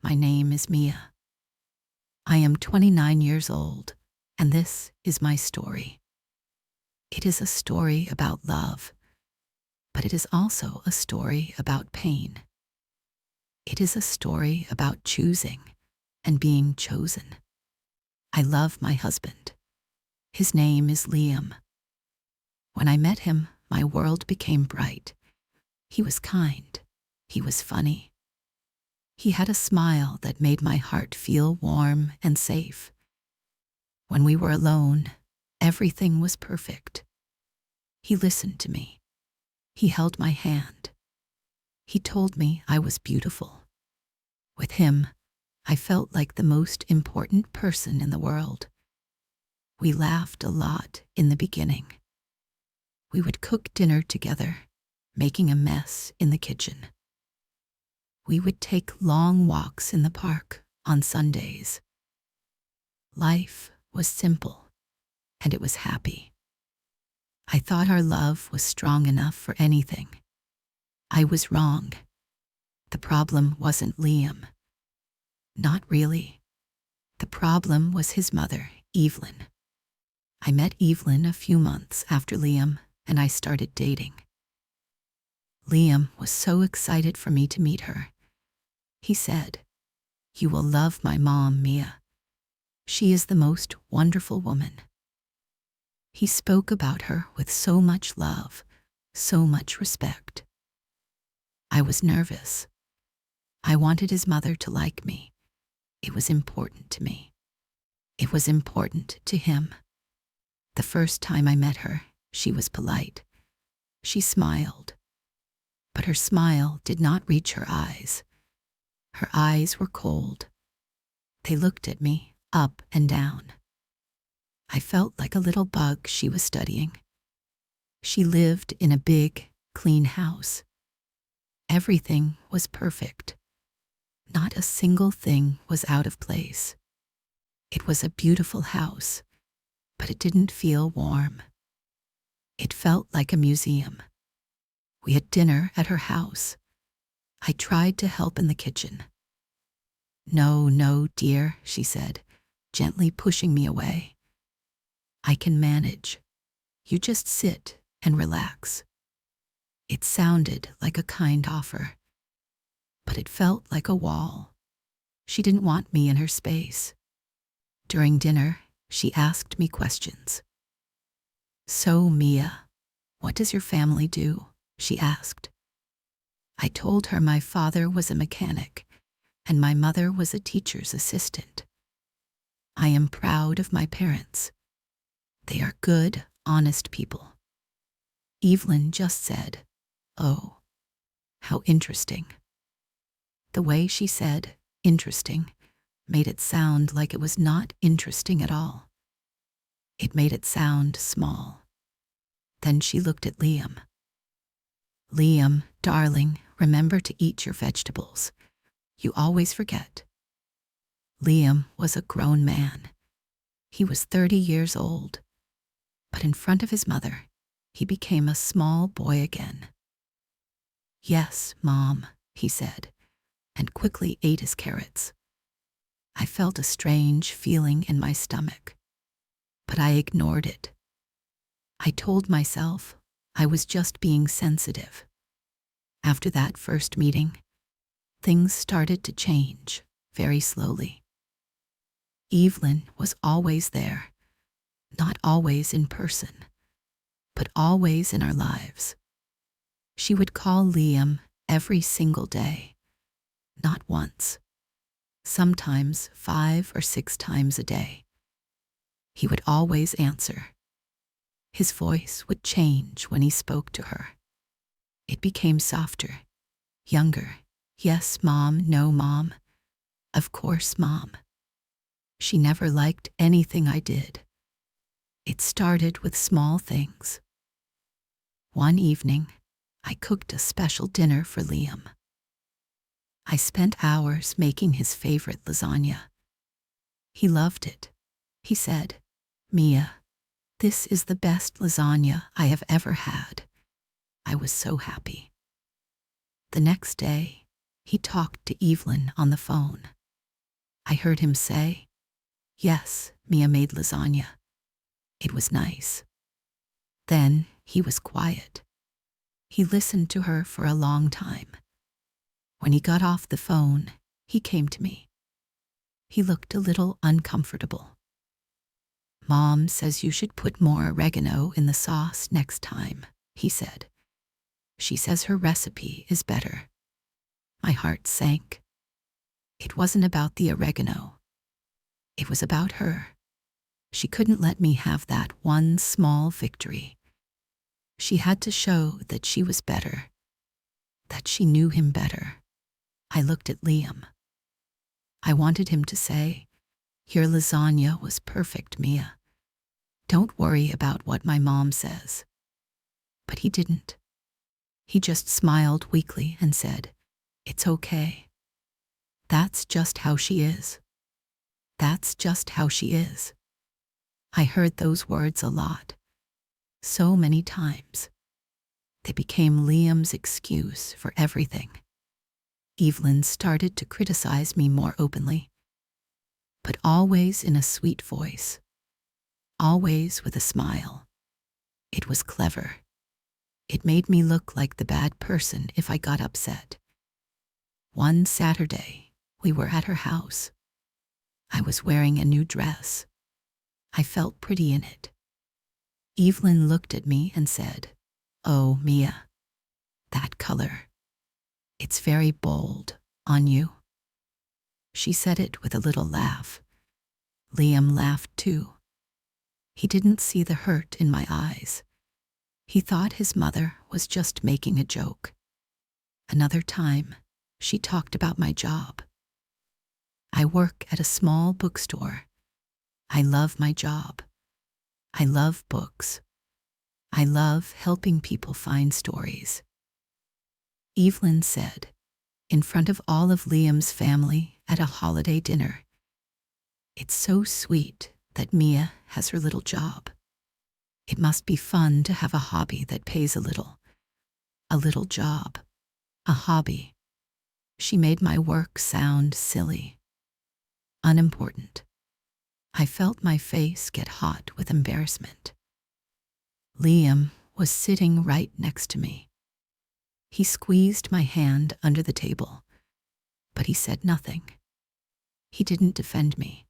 my name is Mia. I am 29 years old, and this is my story. It is a story about love, but it is also a story about pain. It is a story about choosing and being chosen. I love my husband. His name is Liam. When I met him, my world became bright. He was kind. He was funny. He had a smile that made my heart feel warm and safe. When we were alone, everything was perfect. He listened to me. He held my hand. He told me I was beautiful. With him, I felt like the most important person in the world. We laughed a lot in the beginning. We would cook dinner together, making a mess in the kitchen. We would take long walks in the park on Sundays. Life was simple, and it was happy. I thought our love was strong enough for anything. I was wrong. The problem wasn't Liam. Not really. The problem was his mother, Evelyn. I met Evelyn a few months after Liam, and I started dating. Liam was so excited for me to meet her. He said, "You will love my mom, Mia. She is the most wonderful woman." He spoke about her with so much love, so much respect. I was nervous. I wanted his mother to like me. It was important to me. It was important to him. The first time I met her, she was polite. She smiled. But her smile did not reach her eyes. Her eyes were cold. They looked at me up and down. I felt like a little bug she was studying. She lived in a big, clean house. Everything was perfect. Not a single thing was out of place. It was a beautiful house, but it didn't feel warm. It felt like a museum. We had dinner at her house. I tried to help in the kitchen. "No, no, dear," she said, gently pushing me away. "I can manage. You just sit and relax." It sounded like a kind offer, but it felt like a wall. She didn't want me in her space. During dinner, she asked me questions. "So, Mia, what does your family do?" she asked. I told her my father was a mechanic and my mother was a teacher's assistant. I am proud of my parents. They are good, honest people. Evelyn just said, "Oh, how interesting." The way she said, "interesting," made it sound like it was not interesting at all. It made it sound small. Then she looked at Liam. "Liam, darling, remember to eat your vegetables. You always forget." Liam was a grown man. He was 30 years old. But in front of his mother, he became a small boy again. "Yes, Mom," he said, and quickly ate his carrots. I felt a strange feeling in my stomach, but I ignored it. I told myself I was just being sensitive. After that first meeting, things started to change very slowly. Evelyn was always there, not always in person, but always in our lives. She would call Liam every single day, not once, sometimes 5 or 6 times a day. He would always answer. His voice would change when he spoke to her. It became softer, younger. "Yes, Mom, no, Mom. Of course, Mom." She never liked anything I did. It started with small things. One evening, I cooked a special dinner for Liam. I spent hours making his favorite lasagna. He loved it. He said, "Mia, this is the best lasagna I have ever had." I was so happy. The next day, He talked to Evelyn on the phone. I heard him say, "Yes, Mia made lasagna. It was nice." Then he was quiet. He listened to her for a long time. When he got off the phone, he came to me. He looked a little uncomfortable. "Mom says you should put more oregano in the sauce next time," he said. "She says her recipe is better." My heart sank. It wasn't about the oregano. It was about her. She couldn't let me have that one small victory. She had to show that she was better, that she knew him better. I looked at Liam. I wanted him to say, "Your lasagna was perfect, Mia. Don't worry about what my mom says." But he didn't. He just smiled weakly and said, "It's okay. That's just how she is. That's just how she is." I heard those words a lot, so many times. They became Liam's excuse for everything. Evelyn started to criticize me more openly, but always in a sweet voice, always with a smile. It was clever. It made me look like the bad person if I got upset. One Saturday, we were at her house. I was wearing a new dress. I felt pretty in it. Evelyn looked at me and said, "Oh, Mia, that color. It's very bold on you." She said it with a little laugh. Liam laughed too. He didn't see the hurt in my eyes. He thought his mother was just making a joke. Another time, she talked about my job. "I work at a small bookstore. I love my job. I love books. I love helping people find stories." Evelyn said, in front of all of Liam's family at a holiday dinner, "It's so sweet that Mia has her little job. It must be fun to have a hobby that pays a little job, a hobby." She made my work sound silly, unimportant. I felt my face get hot with embarrassment. Liam was sitting right next to me. He squeezed my hand under the table, but he said nothing. He didn't defend me.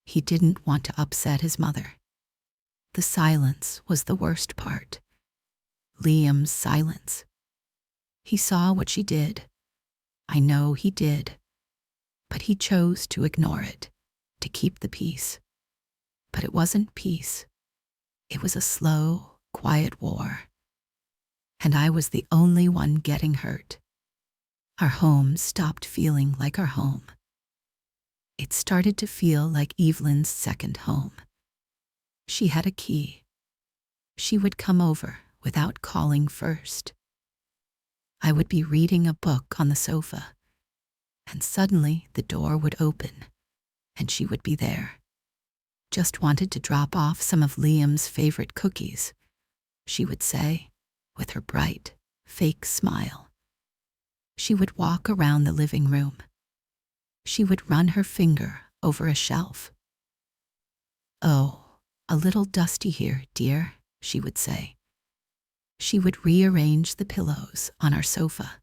He didn't want to upset his mother. The silence was the worst part. Liam's silence. He saw what she did. I know he did. But he chose to ignore it, to keep the peace. But it wasn't peace. It was a slow, quiet war. And I was the only one getting hurt. Our home stopped feeling like our home. It started to feel like Evelyn's second home. She had a key. She would come over without calling first. I would be reading a book on the sofa, and suddenly the door would open, and she would be there. "Just wanted to drop off some of Liam's favorite cookies," she would say, with her bright, fake smile. She would walk around the living room. She would run her finger over a shelf. "Oh, a little dusty here, dear," she would say. She would rearrange the pillows on our sofa,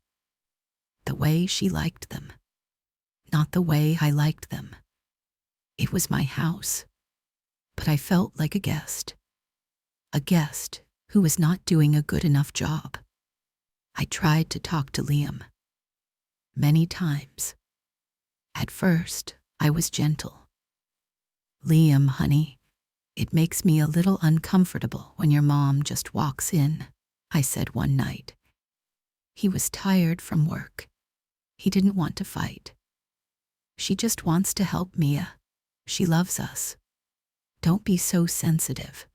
the way she liked them, not the way I liked them. It was my house, but I felt like a guest who was not doing a good enough job. I tried to talk to Liam. Many times. At first, I was gentle. "Liam, honey, it makes me a little uncomfortable when your mom just walks in," I said one night. He was tired from work. He didn't want to fight. "She just wants to help Mia. She loves us. Don't be so sensitive.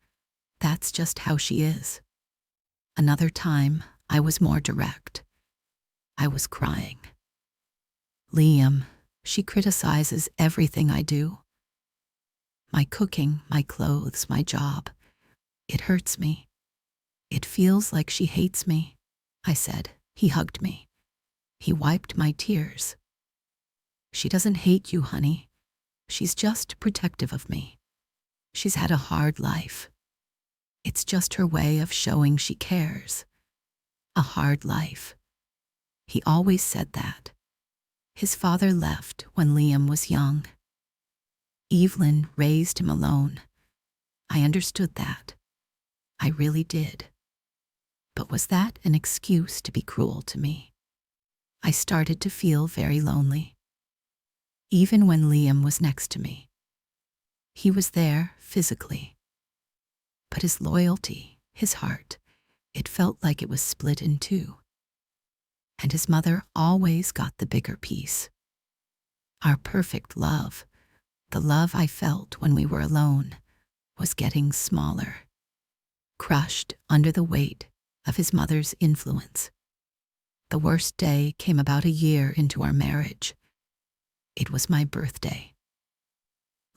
That's just how she is." Another time, I was more direct. I was crying. "Liam, she criticizes everything I do. My cooking, my clothes, my job. It hurts me. It feels like she hates me," I said. He hugged me. He wiped my tears. She doesn't hate you, honey. She's just protective of me. She's had a hard life. It's just her way of showing she cares. A hard life. He always said that. His father left when Liam was young. Evelyn raised him alone. I understood that. I really did. But was that an excuse to be cruel to me? I started to feel very lonely. Even when Liam was next to me. He was there physically. But his loyalty, his heart, it felt like it was split in two. And his mother always got the bigger piece. Our perfect love, the love I felt when we were alone, was getting smaller, crushed under the weight of his mother's influence. The worst day came about a year into our marriage. It was my birthday.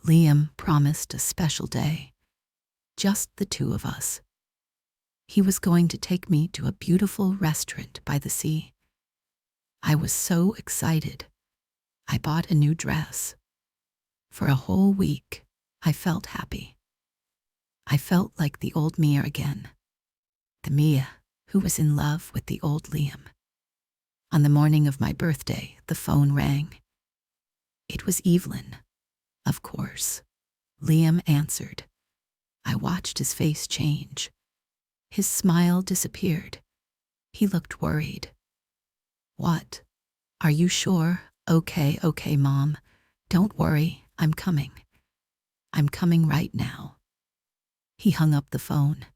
Liam promised a special day, just the two of us. He was going to take me to a beautiful restaurant by the sea. I was so excited. I bought a new dress. For a whole week, I felt happy. I felt like the old Mia again. The Mia who was in love with the old Liam. On the morning of my birthday, the phone rang. It was Evelyn, of course. Liam answered. I watched his face change. His smile disappeared. He looked worried. What? Are you sure? Okay, Mom. Don't worry, I'm coming. I'm coming right now. He hung up the phone.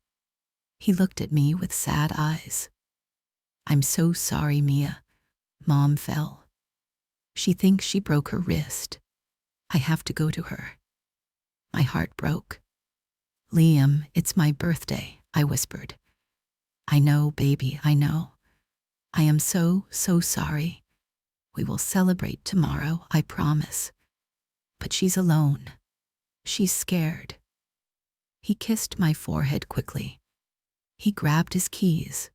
He looked at me with sad eyes. I'm so sorry, Mia. Mom fell. She thinks she broke her wrist. I have to go to her. My heart broke. Liam, it's my birthday, I whispered. I know, baby, I know. I am so sorry. We will celebrate tomorrow, I promise. But she's alone. She's scared. He kissed my forehead quickly. He grabbed his keys,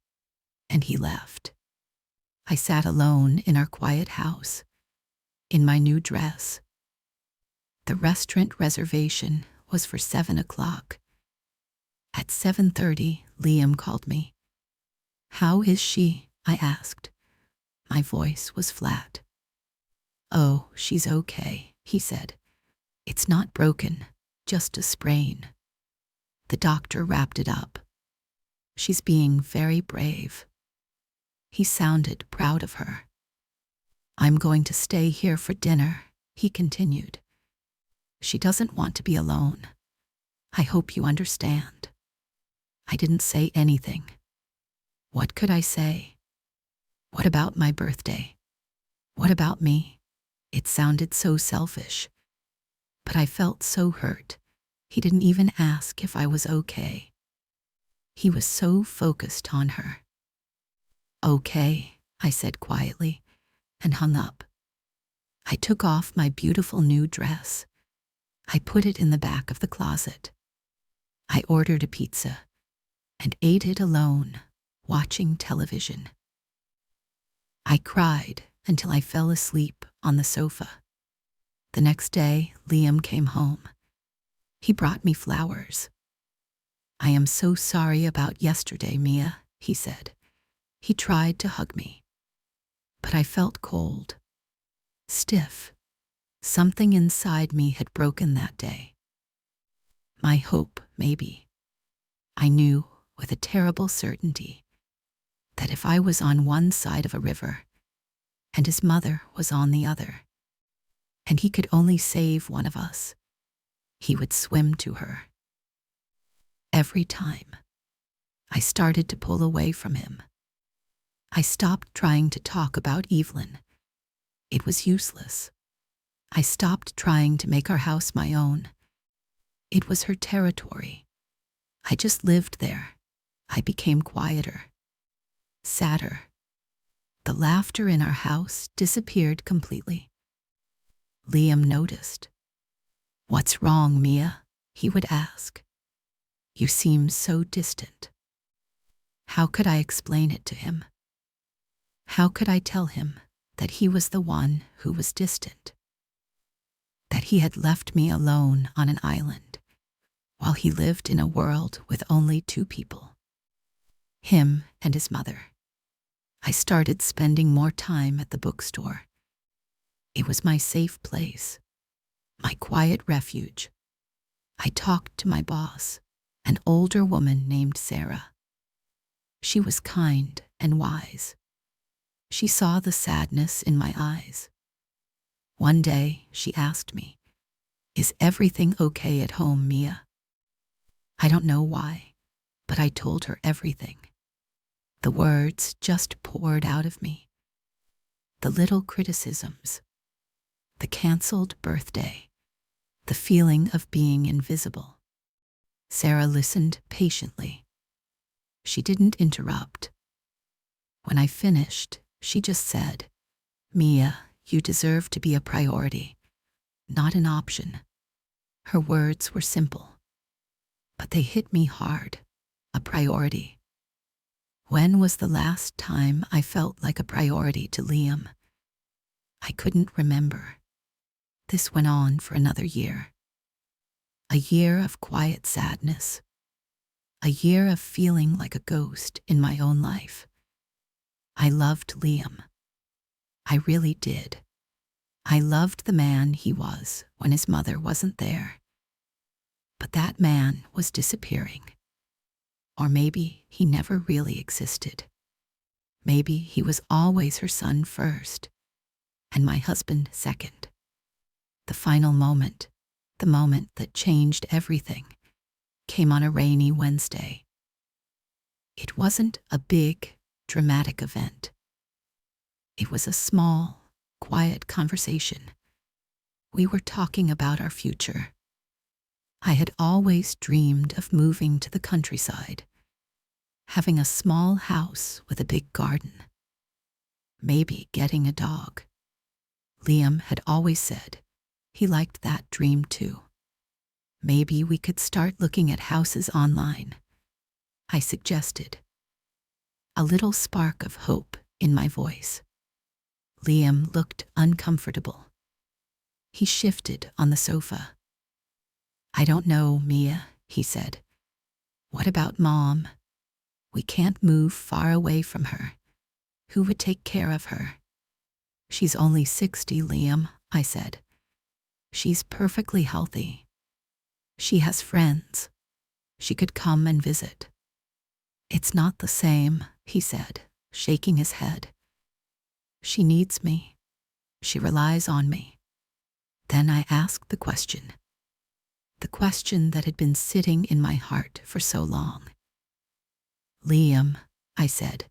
and he left. I sat alone in our quiet house, in my new dress. The restaurant reservation was for 7 o'clock. At 7:30, Liam called me. How is she? I asked. My voice was flat. Oh, she's okay, he said. It's not broken, just a sprain. The doctor wrapped it up. She's being very brave. He sounded proud of her. I'm going to stay here for dinner, he continued. She doesn't want to be alone. I hope you understand. I didn't say anything. What could I say? What about my birthday? What about me? It sounded so selfish. But I felt so hurt. He didn't even ask if I was okay. He was so focused on her. Okay, I said quietly, and hung up. I took off my beautiful new dress. I put it in the back of the closet. I ordered a pizza and ate it alone, watching television. I cried until I fell asleep on the sofa. The next day, Liam came home. He brought me flowers. I am so sorry about yesterday, Mia, he said. He tried to hug me. But I felt cold, stiff. Something inside me had broken that day. My hope, maybe. I knew with a terrible certainty that if I was on one side of a river and his mother was on the other, and he could only save one of us, he would swim to her. Every time, I started to pull away from him. I stopped trying to talk about Evelyn. It was useless. I stopped trying to make our house my own. It was her territory. I just lived there. I became quieter, sadder. The laughter in our house disappeared completely. Liam noticed. What's wrong, Mia? He would ask. You seem so distant. How could I explain it to him? How could I tell him that he was the one who was distant? That he had left me alone on an island while he lived in a world with only two people, him and his mother. I started spending more time at the bookstore. It was my safe place, my quiet refuge. I talked to my boss, an older woman named Sarah. She was kind and wise. She saw the sadness in my eyes. One day, she asked me, "Is everything okay at home, Mia?" I don't know why, but I told her everything. The words just poured out of me. The little criticisms, the canceled birthday, the feeling of being invisible. Sarah listened patiently. She didn't interrupt. When I finished, she just said, "Mia, you deserve to be a priority, not an option." Her words were simple, but they hit me hard. A priority. When was the last time I felt like a priority to Liam? I couldn't remember. This went on for another year. A year of quiet sadness. A year of feeling like a ghost in my own life. I loved Liam. I really did. I loved the man he was when his mother wasn't there. But that man was disappearing. Or maybe he never really existed. Maybe he was always her son first, and my husband second. The final moment, the moment that changed everything, came on a rainy Wednesday. It wasn't a big, dramatic event. It was a small, quiet conversation. We were talking about our future. I had always dreamed of moving to the countryside, having a small house with a big garden, maybe getting a dog. Liam had always said he liked that dream too. Maybe we could start looking at houses online, I suggested, a little spark of hope in my voice. Liam looked uncomfortable. He shifted on the sofa. "I don't know, Mia," he said. "What about Mom? We can't move far away from her. Who would take care of her?" "She's only 60, Liam," I said. "She's perfectly healthy. She has friends. She could come and visit." "It's not the same," he said, shaking his head. "She needs me. She relies on me." Then I asked the question that had been sitting in my heart for so long. "Liam," I said,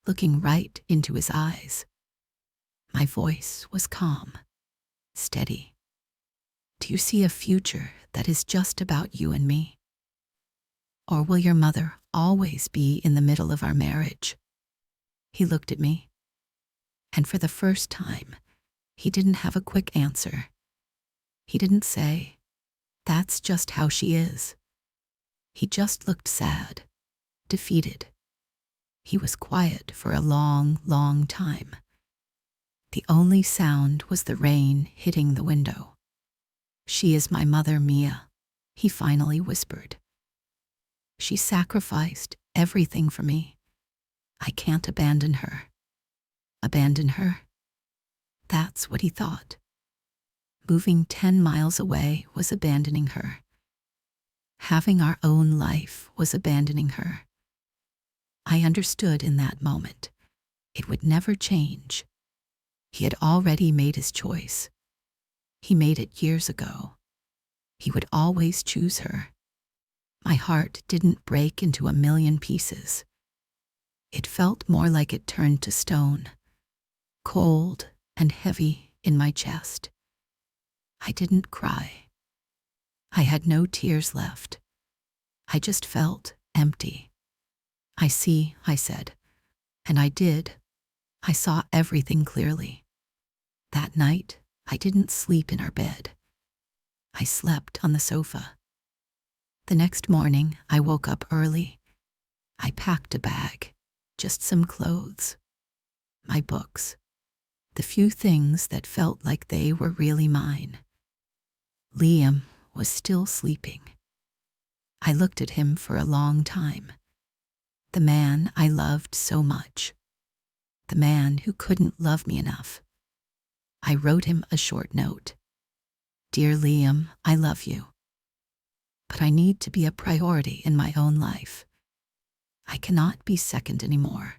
looking right into his eyes. My voice was calm, steady. "Do you see a future that is just about you and me? Or will your mother always be in the middle of our marriage?" He looked at me, and for the first time, he didn't have a quick answer. He didn't say, "That's just how she is." He just looked sad, defeated. He was quiet for a long, long time. The only sound was the rain hitting the window. "She is my mother, Mia," he finally whispered. "She sacrificed everything for me. I can't abandon her." Abandon her? That's what he thought. Moving 10 miles away was abandoning her. Having our own life was abandoning her. I understood in that moment. It would never change. He had already made his choice. He made it years ago. He would always choose her. My heart didn't break into a million pieces. It felt more like it turned to stone, cold and heavy in my chest. I didn't cry. I had no tears left. I just felt empty. "I see," I said. And I did. I saw everything clearly. That night, I didn't sleep in our bed. I slept on the sofa. The next morning, I woke up early. I packed a bag, just some clothes. my books, the few things that felt like they were really mine. Liam was still sleeping. I looked at him for a long time. The man I loved so much. The man who couldn't love me enough. I wrote him a short note. Dear Liam, I love you. But I need to be a priority in my own life. I cannot be second anymore.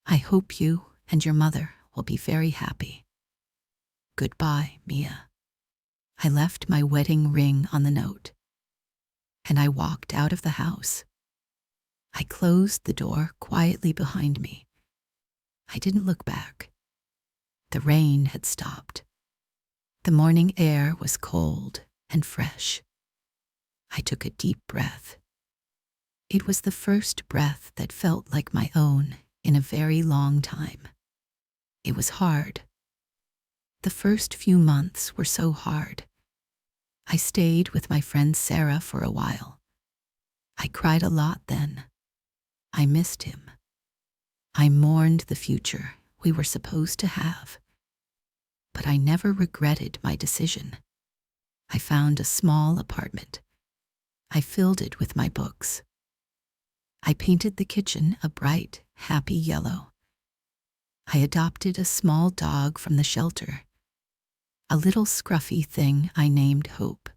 I hope you and your mother will be very happy. Goodbye, Mia. I left my wedding ring on the note, and I walked out of the house. I closed the door quietly behind me. I didn't look back. The rain had stopped. The morning air was cold and fresh. I took a deep breath. It was the first breath that felt like my own in a very long time. It was hard. The first few months were so hard. I stayed with my friend Sarah for a while. I cried a lot then. I missed him. I mourned the future we were supposed to have. But I never regretted my decision. I found a small apartment. I filled it with my books. I painted the kitchen a bright, happy yellow. I adopted a small dog from the shelter, a little scruffy thing I named Hope.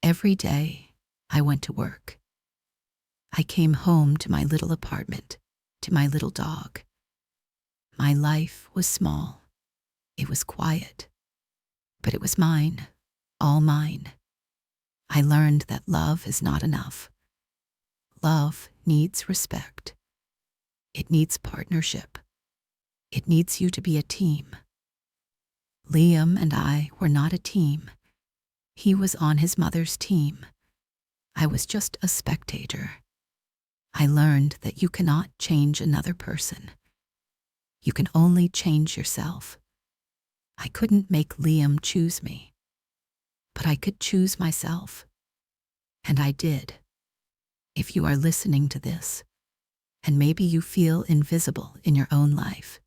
Every day, I went to work. I came home to my little apartment, to my little dog. My life was small. It was quiet. But it was mine, all mine. I learned that love is not enough. Love needs respect. It needs partnership. It needs you to be a team. Liam and I were not a team. He was on his mother's team. I was just a spectator. I learned that you cannot change another person. You can only change yourself. I couldn't make Liam choose me, but I could choose myself. And I did. If you are listening to this, and maybe you feel invisible in your own life,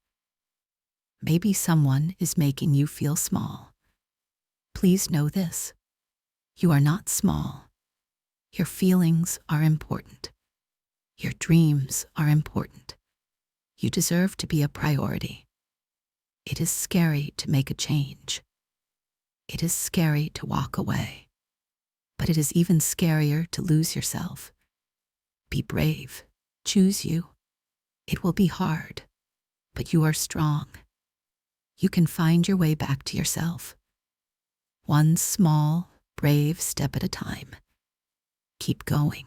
maybe someone is making you feel small, please know this. You are not small. Your feelings are important. Your dreams are important. You deserve to be a priority. It is scary to make a change. It is scary to walk away. But it is even scarier to lose yourself. Be brave. Choose you. It will be hard, but you are strong. You can find your way back to yourself. One small, brave step at a time. Keep going.